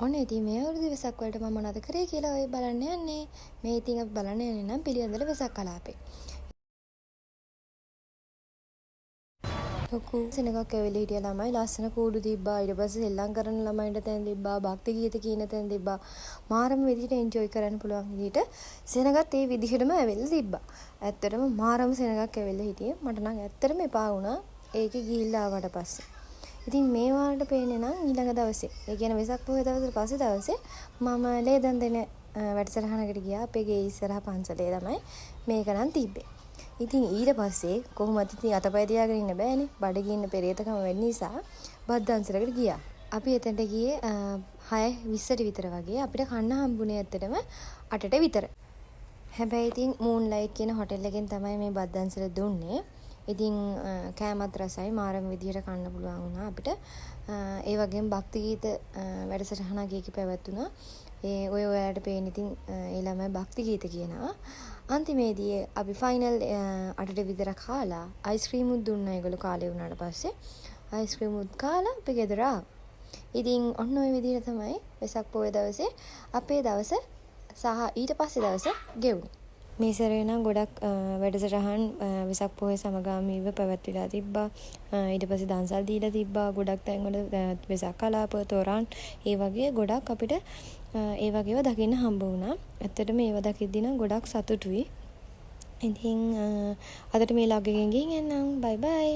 ඔන්න ඉතින් මේ අවුරුදු වෙසක් වලට මම මොනවද කරේ කියලා ඔය බලන්න යන්නේ. මේ ඉතින් අපි බලන්න යන්නේ නම් පිළිවෙඳල වෙසක් කලාපේ. ලොකු සෙනගක් ඇවිල්ලා හිටිය ළමයි ලස්සන කූඩු තිබ්බා. ඊට පස්සේ සෙල්ලම් කරන ළමයින්ට තැන් තිබ්බා. භක්ති ගීත කියන තැන් තිබ්බා. මාරම විදිහට එන්ජොයි කරන්න පුළුවන් විදිහට සෙනගත් ඒ විදිහටම ඇවිල්ලා තිබ්බා. ඇත්තටම මාරම සෙනගක් ඇවිල්ලා හිටියේ. මට නම් ඇත්තටම එපා වුණා ඒකේ ගිහිල්ලා ආවට පස්සේ. ඉතින් මේ වාරට පේන්නේ නම් ඊළඟ දවසේ. ඒ කියන්නේ වෙසක් පොහොය දවසේ පස්සේ දවසේ මම ලේදන් දෙන වැඩසටහනකට ගියා. අපේ ගේ ඉස්සරහ පන්සලේ ළමයි මේක නම් තිබ්බේ. ඉතින් ඊට පස්සේ කොහොමද ඉතින් අතපය තියාගෙන ඉන්න බෑනේ. බඩගින්න ඉන්න පෙරේතකම වෙන්න නිසා බත් දන්සලකට ගියා. අපි එතනට ගියේ 6:20ට විතර වගේ. අපිට කන්න හම්බුනේ ඇත්තටම 8ට විතර. හැබැයි ඉතින් මූන්ලයිට් කියන හොටෙල් එකෙන් තමයි මේ බත් දන්සල දුන්නේ. ඉතින් කෑමත් රසයි මාරම විදිහට කන්න පුළුවන් වුණා අපිට. ඒ වගේම භක්ති ගීත වැඩසටහනක් එකේ පැවැත්ුණා. ඔය ඔයාලට පේන ඉතින් ඒ ළමයි භක්ති ගීත කියනවා. අන්තිමේදී අපි ෆයිනල් 8ට විතර කාලා අයිස්ක්‍රීම් උත් දුන්නා ඒගොල්ලෝ කාලේ වුණාට පස්සේ. අයිස්ක්‍රීම් උත් කාලා අපි ගෙදර ආවා. ඉතින් ඔන්න ඔය විදිහට තමයි වෙසක් පොය දවසේ අපේ දවස සහ ඊට පස්සේ දවස ගෙවුනේ. මේ සැරේ නම් ගොඩක් වැඩසටහන් වෙසක් පොහොය සමගාමීව පැවැත්විලා තිබ්බා. ඊට පස්සේ දන්සල් දීලා තිබ්බා. ගොඩක් තැන්වල වෙසක් කලාප තොරන් ඒ වගේ ගොඩක් අපිට ඒ වගේව දකින්න හම්බ වුණා. ඇත්තටම ඒව දකිද්දී නම් ගොඩක් සතුටුයි. ඉතින් අදට මේ ලාග් එකෙන් ගිහින් එන්නම්. බයි බයි.